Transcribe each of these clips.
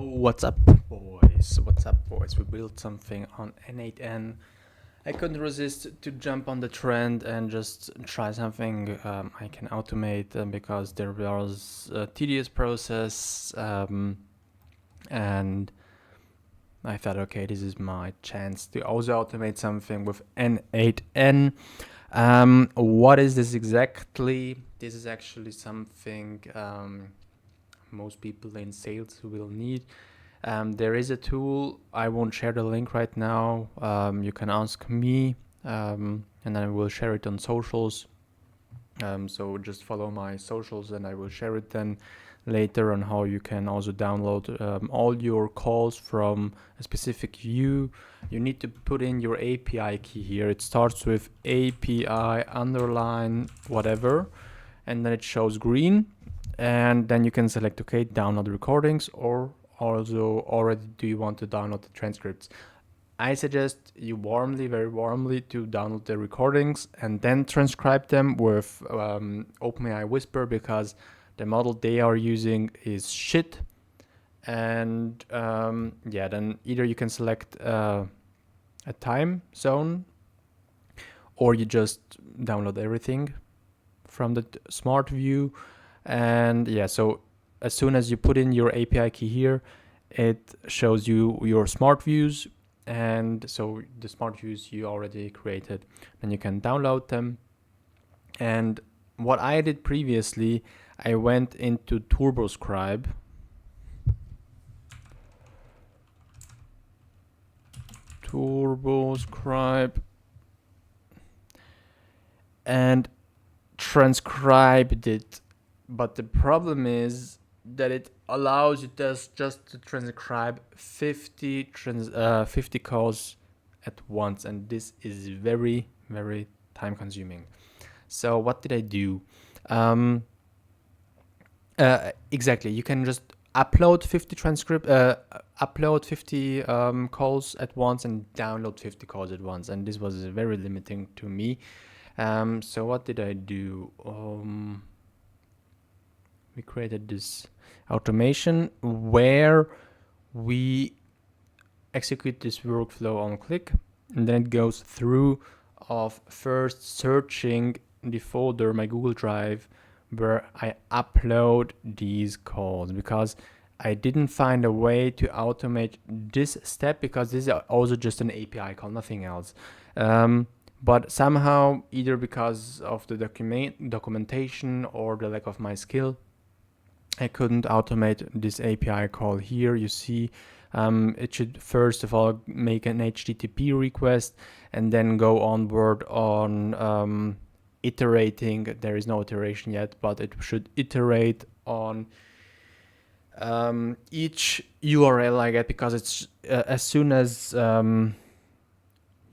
What's up, boys? What's up, boys? We built something on N8N. I couldn't resist to jump on the trend and just try something I can automate because there was a tedious process, and I thought, okay, this is my chance to also automate something with N8N. What is this exactly? This is actually something most people in sales will need. There is a tool. I won't share the link right now. You can ask me, and then I will share it on socials. So just follow my socials, and I will share it then later on how you can also download all your calls from a specific view. You need to put in your API key here. It starts with API underline whatever, and then it shows green. And then you can select, okay, download recordings, or also already do you want to download the transcripts. I suggest you very warmly to download the recordings and then transcribe them with OpenAI Whisper, because the model they are using is shit. And then either you can select a time zone, or you just download everything from the smart view. And so as soon as you put in your API key here, it shows you your smart views. And so the smart views you already created, and you can download them. And what I did previously, I went into TurboScribe. And transcribed it. But the problem is that it allows you just to transcribe 50 calls at once, and this is very, very time consuming. So what did I do? Exactly, you can just upload 50 calls at once and download 50 calls at once, and this was very limiting to me. So what did I do? We created this automation where we execute this workflow on click, and then it goes through of first searching the folder, my Google Drive, where I upload these calls, because I didn't find a way to automate this step, because this is also just an API call, nothing else. But somehow, either because of the documentation or the lack of my skill, I couldn't automate this API call here. You see, it should first of all make an HTTP request and then go onward on iterating. There is no iteration yet, but it should iterate on each URL I get, because it's as soon as you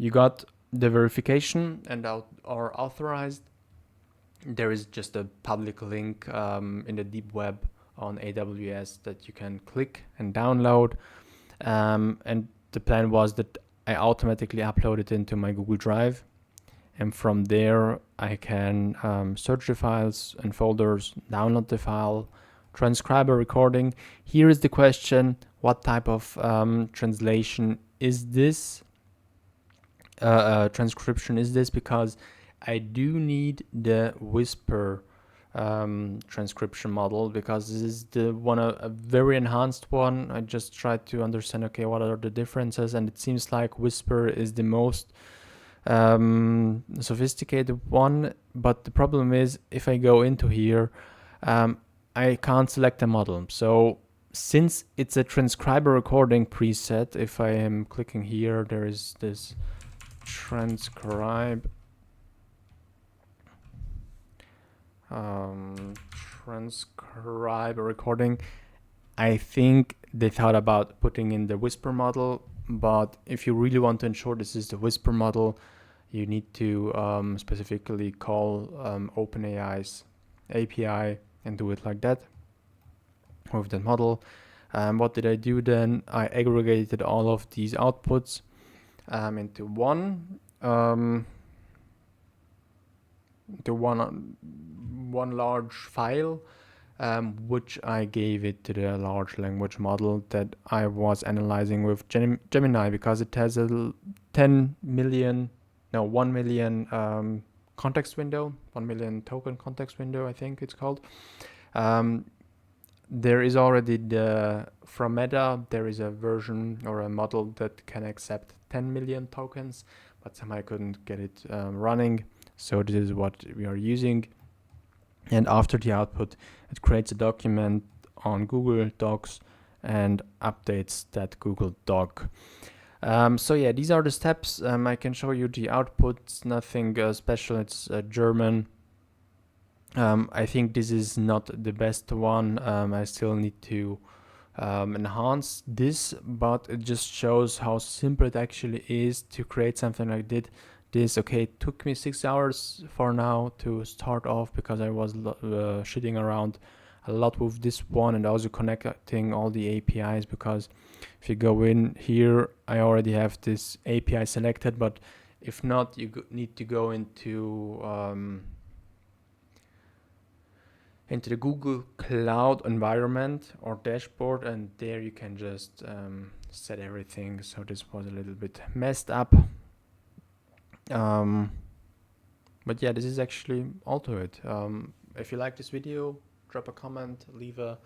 got the verification and are authorized, there is just a public link in the deep web on AWS that you can click and download. And the plan was that I automatically upload it into my Google Drive, and from there I can search the files and folders, download the file, transcribe a recording. Here is the question: what type of translation is this? Transcription is this? Because I do need the Whisper transcription model, because this is the one, a very enhanced one. I just tried to understand, okay, what are the differences, and it seems like Whisper is the most sophisticated one. But the problem is, if I go into here, I can't select a model. So since it's a transcriber recording preset, if I am clicking here, there is this transcribe recording. I think they thought about putting in the Whisper model, but if you really want to ensure this is the Whisper model, you need to specifically call OpenAI's API and do it like that with the model. What did I do then? I aggregated all of these outputs into one large file, which I gave it to the large language model that I was analyzing with Gemini, because it has a 10 million, no, 1 million context window, 1 million token context window, I think it's called. There is already from Meta, there is a version or a model that can accept 10 million tokens, but somehow I couldn't get it running. So this is what we are using. And after the output, it creates a document on Google Docs and updates that Google Doc. So yeah, these are the steps. I can show you the outputs, nothing special, it's German. I think this is not the best one. I still need to enhance this, but it just shows how simple it actually is to create something like this. Okay, it took me 6 hours for now to start off, because I was shitting around a lot with this one and also connecting all the APIs, because if you go in here, I already have this API selected, but if not, you need to go into the Google Cloud environment or dashboard, and there you can just set everything. So this was a little bit messed up. But yeah, this is actually all to it. If you like this video, drop a comment, leave a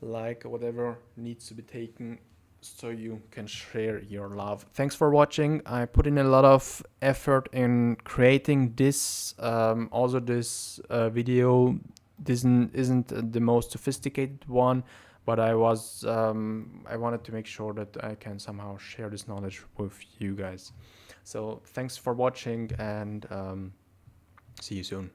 like, whatever needs to be taken so you can share your love. Thanks for watching. I put in a lot of effort in creating this. Also this video isn't the most sophisticated one, but I wanted to make sure that I can somehow share this knowledge with you guys. So thanks for watching, and see you soon.